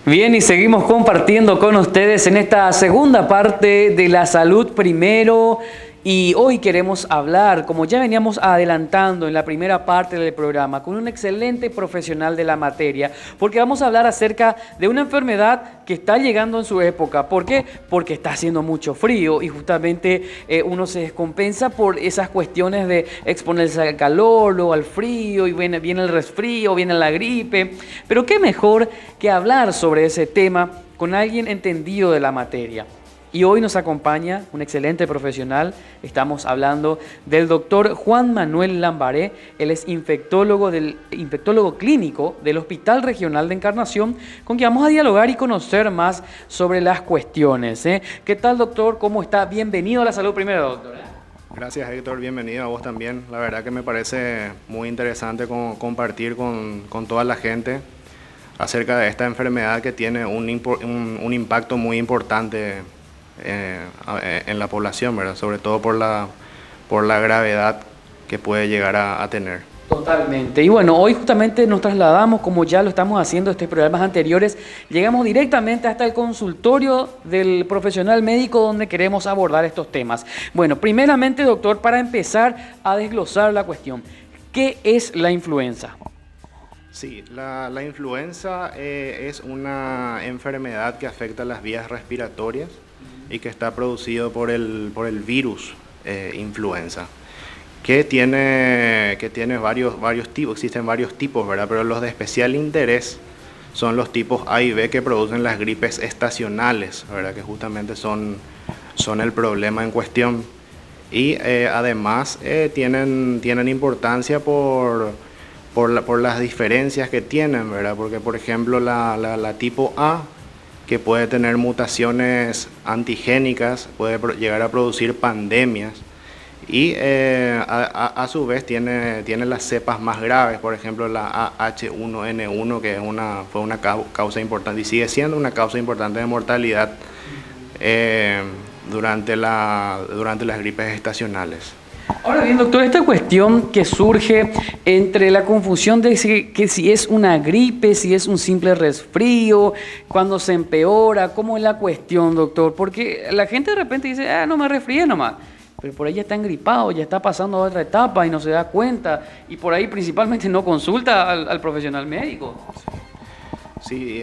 Bien, y seguimos compartiendo con ustedes en esta segunda parte de la salud primero. Y hoy queremos hablar, como ya veníamos adelantando en la primera parte del programa, con un excelente profesional de la materia, porque vamos a hablar acerca de una enfermedad que está llegando en su época. ¿Por qué? Porque está haciendo mucho frío y justamente uno se descompensa por esas cuestiones de exponerse al calor o al frío, y viene el resfrío, viene la gripe. Pero qué mejor que hablar sobre ese tema con alguien entendido de la materia. Y hoy nos acompaña un excelente profesional. Estamos hablando del doctor Juan Manuel Lambaré. Él es infectólogo clínico del Hospital Regional de Encarnación, con quien vamos a dialogar y conocer más sobre las cuestiones. ¿Qué tal, doctor? ¿Cómo está? Bienvenido a la salud primero, doctor. Gracias, Héctor. Bienvenido a vos también. La verdad que me parece muy interesante compartir con toda la gente acerca de esta enfermedad que tiene un impacto muy importante en la población, ¿verdad? Sobre todo por la gravedad que puede llegar a tener. Totalmente. Y bueno, hoy justamente nos trasladamos, como ya lo estamos haciendo en estos programas anteriores, llegamos directamente hasta el consultorio del profesional médico donde queremos abordar estos temas. Bueno, primeramente, doctor, para empezar a desglosar la cuestión, ¿qué es la influenza? Sí, la influenza es una enfermedad que afecta las vías respiratorias y que está producido por el virus influenza, que tiene varios tipos, existen varios tipos, ¿verdad? Pero los de especial interés son los tipos A y B que producen las gripes estacionales, ¿verdad? Que justamente son el problema en cuestión. Y además tienen importancia por las diferencias que tienen, ¿verdad? Porque, por ejemplo, la tipo A, que puede tener mutaciones antigénicas, puede llegar a producir pandemias, y a su vez tiene las cepas más graves, por ejemplo la H1N1, que fue una causa importante y sigue siendo una causa importante de mortalidad durante las gripes estacionales. Ahora bien, doctor, esta cuestión que surge entre la confusión de si es una gripe, si es un simple resfrío, cuando se empeora, ¿cómo es la cuestión, doctor? Porque la gente de repente dice, no me resfrié nomás, pero por ahí ya está engripado, ya está pasando a otra etapa y no se da cuenta, y por ahí principalmente no consulta al profesional médico. Sí,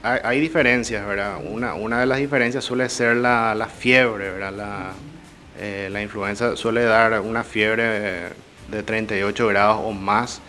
hay diferencias, ¿verdad? Una de las diferencias suele ser la fiebre, ¿verdad? La influenza suele dar una fiebre de 38 grados o más,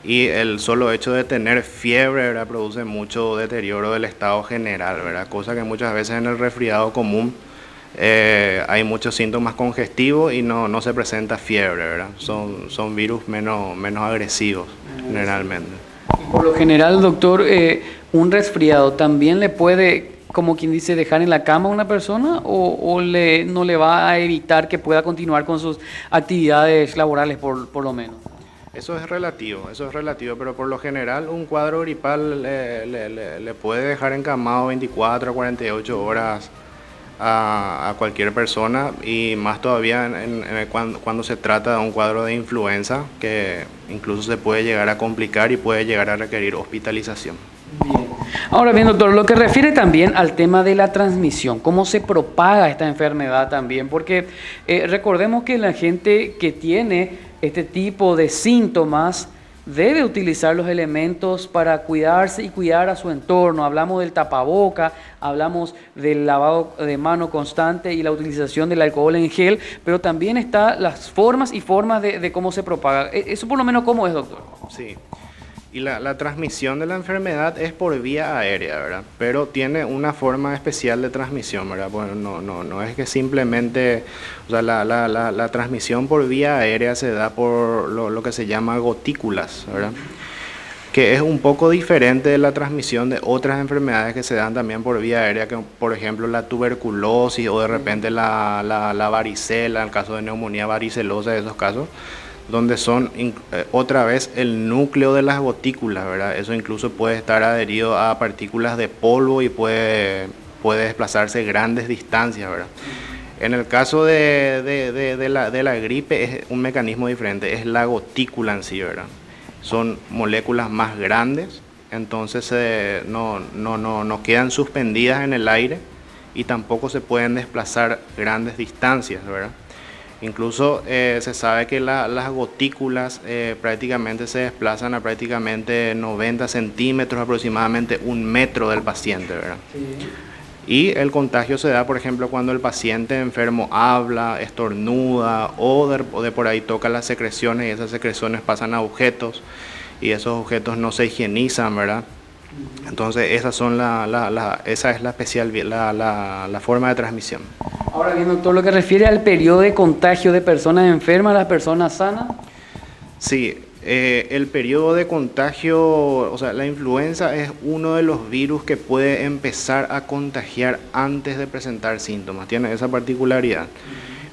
y el solo hecho de tener fiebre, ¿verdad?, produce mucho deterioro del estado general, ¿verdad? Cosa que muchas veces en el resfriado común hay muchos síntomas congestivos y no se presenta fiebre, ¿verdad? Son virus menos agresivos generalmente. Y por lo general, doctor, un resfriado también le puede, como quien dice, dejar en la cama a una persona o no le va a evitar que pueda continuar con sus actividades laborales por lo menos. Eso es relativo, pero por lo general un cuadro gripal le puede dejar encamado 24 a 48 horas a cualquier persona, y más todavía cuando se trata de un cuadro de influenza, que incluso se puede llegar a complicar y puede llegar a requerir hospitalización. Bien. Ahora bien, doctor, lo que refiere también al tema de la transmisión, cómo se propaga esta enfermedad también, porque recordemos que la gente que tiene este tipo de síntomas debe utilizar los elementos para cuidarse y cuidar a su entorno. Hablamos del tapaboca, hablamos del lavado de mano constante y la utilización del alcohol en gel, pero también están las formas de cómo se propaga. Eso por lo menos, ¿cómo es, doctor? Sí. Y la transmisión de la enfermedad es por vía aérea, ¿verdad? Pero tiene una forma especial de transmisión, ¿verdad? Bueno, no es que simplemente, o sea, la transmisión por vía aérea se da por lo que se llama gotículas, ¿verdad? Que es un poco diferente de la transmisión de otras enfermedades que se dan también por vía aérea, que por ejemplo la tuberculosis o de repente la varicela, en el caso de neumonía varicelosa, esos casos, donde son otra vez el núcleo de las gotículas, ¿verdad? Eso incluso puede estar adherido a partículas de polvo y puede desplazarse grandes distancias, ¿verdad? En el caso de la gripe es un mecanismo diferente, es la gotícula en sí, ¿verdad? Son moléculas más grandes entonces no quedan suspendidas en el aire y tampoco se pueden desplazar grandes distancias, ¿verdad? Incluso se sabe que las gotículas prácticamente se desplazan a prácticamente 90 centímetros, aproximadamente 1 metro del paciente, ¿verdad? Sí. Y el contagio se da, por ejemplo, cuando el paciente enfermo habla, estornuda o de por ahí toca las secreciones y esas secreciones pasan a objetos y esos objetos no se higienizan, ¿verdad? Entonces esa es la forma de transmisión. Ahora bien, doctor, lo que refiere al periodo de contagio de personas enfermas a las personas sanas. Sí, el periodo de contagio, o sea, la influenza es uno de los virus que puede empezar a contagiar antes de presentar síntomas. Tiene esa particularidad.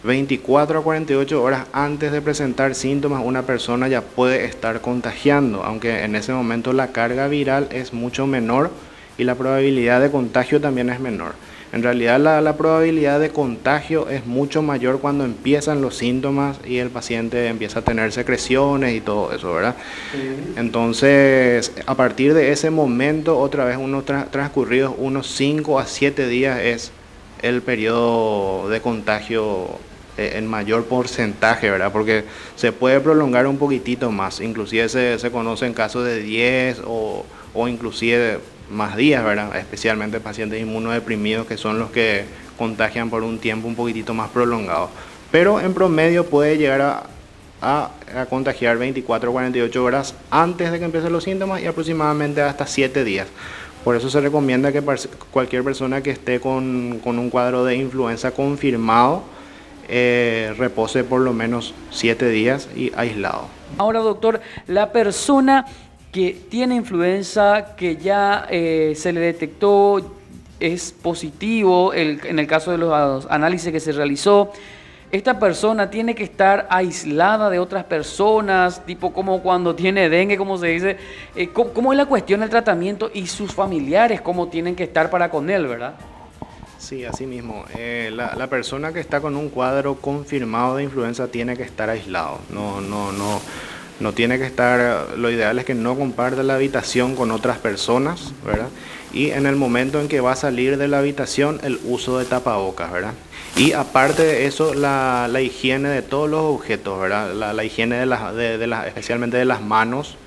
24 a 48 horas antes de presentar síntomas, una persona ya puede estar contagiando, aunque en ese momento la carga viral es mucho menor y la probabilidad de contagio también es menor. En realidad la probabilidad de contagio es mucho mayor cuando empiezan los síntomas y el paciente empieza a tener secreciones y todo eso, ¿verdad? Sí. Entonces, a partir de ese momento, otra vez transcurridos unos 5 a 7 días es el periodo de contagio en mayor porcentaje, ¿verdad? Porque se puede prolongar un poquitito más, inclusive se conocen casos de 10 o inclusive más días, ¿verdad? Especialmente pacientes inmunodeprimidos que son los que contagian por un tiempo un poquitito más prolongado. Pero en promedio puede llegar a contagiar 24 o 48 horas antes de que empiecen los síntomas y aproximadamente hasta 7 días. Por eso se recomienda que cualquier persona que esté con un cuadro de influenza confirmado repose por lo menos 7 días y aislado. Ahora, doctor, la persona que tiene influenza, que ya se le detectó, es positivo en el caso de los análisis que se realizó, esta persona tiene que estar aislada de otras personas, tipo como cuando tiene dengue, como se dice. ¿Cómo es la cuestión del tratamiento y sus familiares, cómo tienen que estar para con él, verdad? Sí, así mismo. La persona que está con un cuadro confirmado de influenza tiene que estar aislado. No tiene que estar, lo ideal es que no comparta la habitación con otras personas, ¿verdad? Y en el momento en que va a salir de la habitación, el uso de tapabocas, ¿verdad? Y aparte de eso, la higiene de todos los objetos, ¿verdad? La higiene especialmente de las manos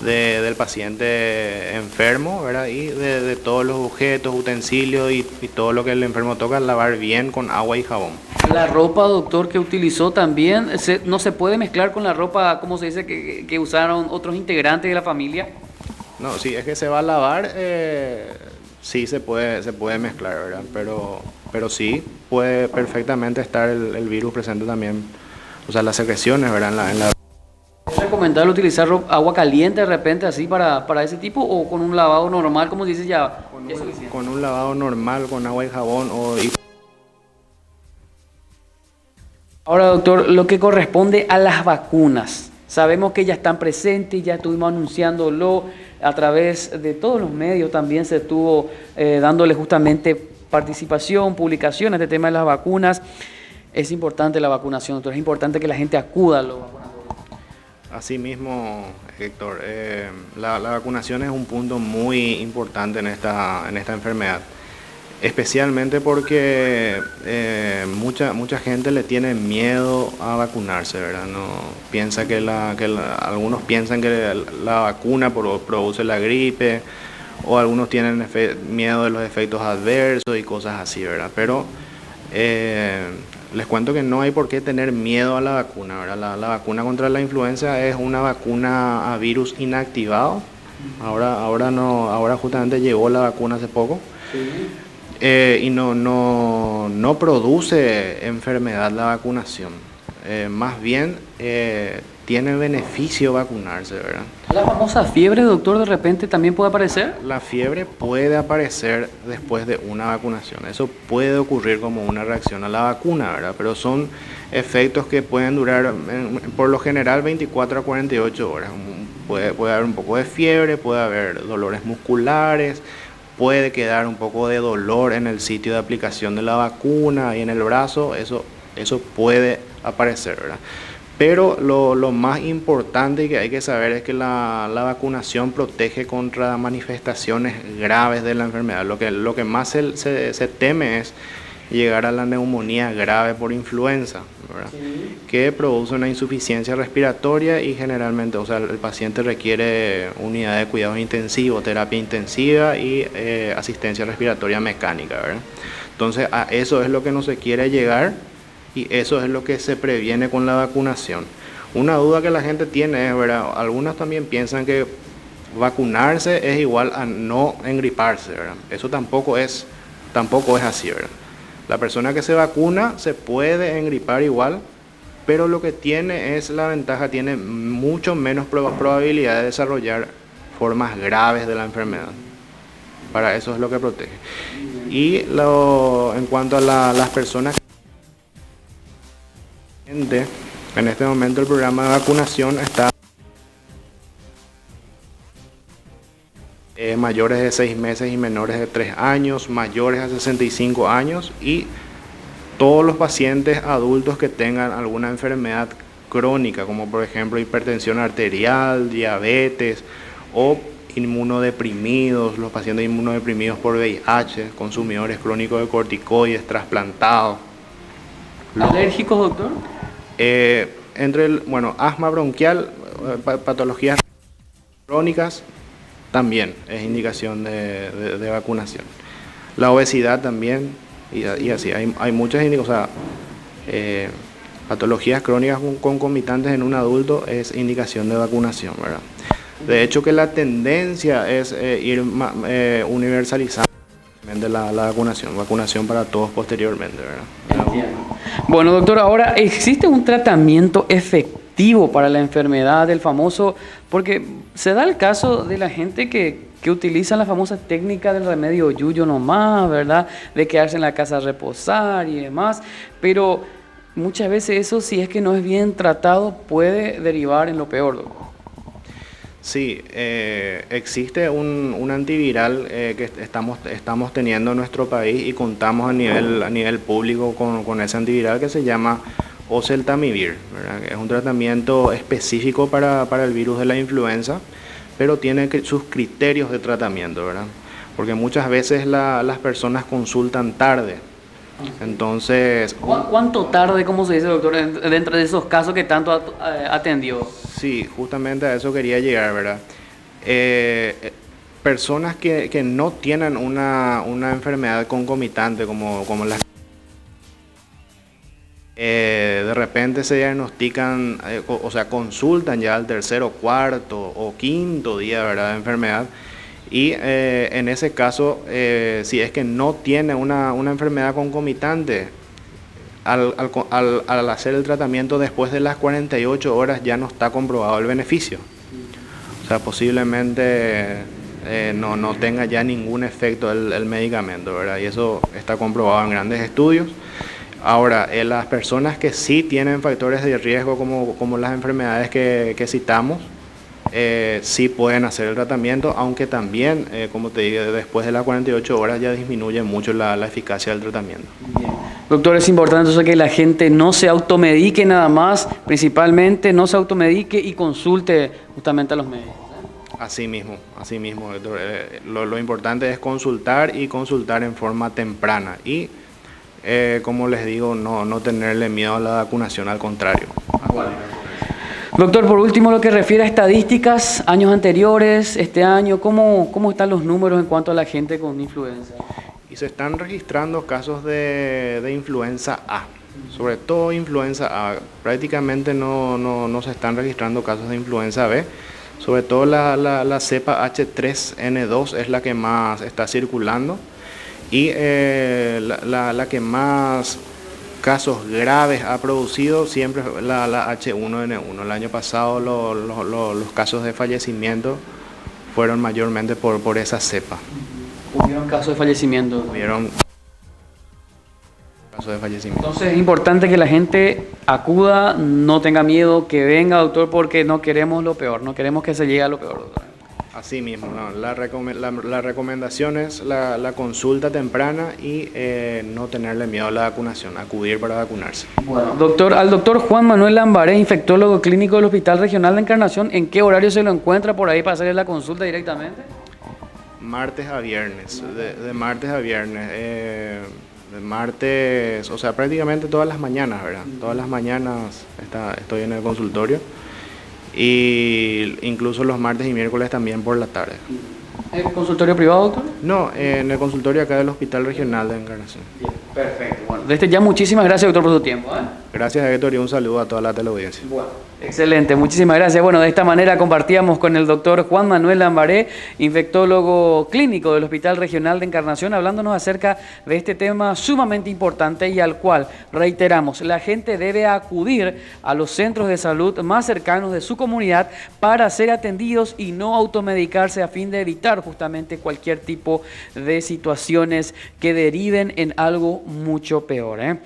del paciente enfermo, ¿verdad? Y de todos los objetos, utensilios y todo lo que el enfermo toca, lavar bien con agua y jabón. La ropa, doctor, que utilizó también, ¿no se puede mezclar con la ropa, como se dice, que usaron otros integrantes de la familia? No, si es que se va a lavar, sí se puede mezclar, ¿verdad? Pero sí puede perfectamente estar el virus presente también, o sea, las secreciones, ¿verdad? ¿Es recomendable utilizar agua caliente de repente así para ese tipo o con un lavado normal, como dices ya? Con un lavado normal, con agua y jabón Ahora, doctor, lo que corresponde a las vacunas. Sabemos que ya están presentes, ya estuvimos anunciándolo a través de todos los medios, también se estuvo dándole justamente participación, publicación a este tema de las vacunas. Es importante la vacunación, doctor, es importante que la gente acuda a los vacunadores. Así mismo, Héctor, la vacunación es un punto muy importante en esta enfermedad. Especialmente porque mucha gente le tiene miedo a vacunarse, ¿verdad? Algunos piensan que la vacuna produce la gripe, o algunos tienen miedo de los efectos adversos y cosas así, ¿verdad? Pero les cuento que no hay por qué tener miedo a la vacuna, ¿verdad? La vacuna contra la influenza es una vacuna a virus inactivado. Ahora justamente llegó la vacuna hace poco. Sí. Y no produce enfermedad la vacunación. Más bien tiene beneficio vacunarse, ¿verdad? ¿La famosa fiebre, doctor, de repente también puede aparecer? La fiebre puede aparecer después de una vacunación. Eso puede ocurrir como una reacción a la vacuna, ¿verdad? Pero son efectos que pueden durar, por lo general, 24 a 48 horas. Puede haber un poco de fiebre, puede haber dolores musculares, puede quedar un poco de dolor en el sitio de aplicación de la vacuna y en el brazo, eso puede aparecer, ¿verdad? Pero lo más importante y que hay que saber es que la vacunación protege contra manifestaciones graves de la enfermedad. Lo que más se teme es llegar a la neumonía grave por influenza, ¿verdad? Sí. Que produce una insuficiencia respiratoria y generalmente, o sea, el paciente requiere unidad de cuidados intensivos, terapia intensiva y asistencia respiratoria mecánica, ¿verdad? Entonces, a eso es lo que no se quiere llegar y eso es lo que se previene con la vacunación. Una duda que la gente tiene es, ¿verdad? Algunos también piensan que vacunarse es igual a no engriparse, ¿verdad? Eso tampoco es así, ¿verdad? La persona que se vacuna se puede engripar igual, pero lo que tiene es la ventaja, tiene mucho menos probabilidad de desarrollar formas graves de la enfermedad. Para eso es lo que protege. Y en cuanto a las personas, en este momento el programa de vacunación está mayores de 6 meses y menores de 3 años, mayores a 65 años y todos los pacientes adultos que tengan alguna enfermedad crónica, como por ejemplo hipertensión arterial, diabetes o inmunodeprimidos, los pacientes inmunodeprimidos por VIH, consumidores crónicos de corticoides, trasplantados. ¿Alérgicos, doctor? Asma bronquial, patologías crónicas, también es indicación de vacunación. La obesidad también, y así, hay muchas indicaciones, patologías crónicas concomitantes en un adulto es indicación de vacunación, ¿verdad? De hecho que la tendencia es ir universalizando la vacunación para todos posteriormente, ¿verdad? Bueno, doctor, ahora, ¿existe un tratamiento efectivo para la enfermedad del famoso? Porque se da el caso de la gente que utiliza la famosa técnica del remedio yuyo nomás, ¿verdad? De quedarse en la casa a reposar y demás, pero muchas veces eso, si es que no es bien tratado, puede derivar en lo peor, doctor. Sí, existe un antiviral que estamos teniendo en nuestro país y contamos a nivel público con ese antiviral que se llama oseltamivir, ¿verdad? Es un tratamiento específico para el virus de la influenza, pero tiene sus criterios de tratamiento, ¿verdad? Porque muchas veces las personas consultan tarde. Entonces, ¿cuánto tarde, cómo se dice, doctor, dentro de esos casos que tanto atendió? Sí, justamente a eso quería llegar, ¿verdad? Personas que no tienen una enfermedad concomitante como las de repente se diagnostican, consultan ya al tercero, cuarto o quinto día, ¿verdad?, de enfermedad. Y en ese caso, si es que no tiene una enfermedad concomitante, al hacer el tratamiento después de las 48 horas ya no está comprobado el beneficio. O sea, posiblemente no tenga ya ningún efecto el medicamento, ¿verdad? Y eso está comprobado en grandes estudios. Ahora, las personas que sí tienen factores de riesgo como las enfermedades que citamos, sí pueden hacer el tratamiento, aunque también, como te digo, después de las 48 horas ya disminuye mucho la eficacia del tratamiento. Bien. Doctor, es importante entonces que la gente no se automedique nada más, principalmente no se automedique y consulte justamente a los médicos. Así mismo, doctor. Lo importante es consultar y consultar en forma temprana y, como les digo, no tenerle miedo a la vacunación, al contrario. Doctor, por último, lo que refiere a estadísticas, años anteriores, este año, ¿cómo están los números en cuanto a la gente con influenza? Y se están registrando casos de influenza A, sobre todo influenza A. Prácticamente no se están registrando casos de influenza B. Sobre todo la cepa H3N2 es la que más está circulando y la que más casos graves ha producido siempre la H1N1. El año pasado los casos de fallecimiento fueron mayormente por esa cepa. ¿Hubieron casos de fallecimiento? Hubieron casos de fallecimiento. Entonces es importante que la gente acuda, no tenga miedo, que venga, doctor, porque no queremos lo peor, no queremos que se llegue a lo peor, doctor. Así mismo, ¿no? La recomendación es la consulta temprana y no tenerle miedo a la vacunación, acudir para vacunarse. Bueno, al doctor Juan Manuel Lambaré, infectólogo clínico del Hospital Regional de Encarnación, ¿en qué horario se lo encuentra por ahí para hacerle la consulta directamente? Martes a viernes, de martes a viernes, de martes, o sea, prácticamente todas las mañanas, ¿verdad? Todas las mañanas estoy en el consultorio y incluso los martes y miércoles también por la tarde. ¿El consultorio privado, doctor? No, en el consultorio acá del Hospital Regional de Encarnación. Bien, perfecto. Bueno, desde ya muchísimas gracias, doctor, por su tiempo. Gracias, Héctor, y un saludo a toda la teleaudiencia. Bueno, excelente, muchísimas gracias. Bueno, de esta manera compartíamos con el doctor Juan Manuel Lambaré, infectólogo clínico del Hospital Regional de Encarnación, hablándonos acerca de este tema sumamente importante y al cual, reiteramos, la gente debe acudir a los centros de salud más cercanos de su comunidad para ser atendidos y no automedicarse a fin de evitar justamente cualquier tipo de situaciones que deriven en algo mucho peor, ¿eh?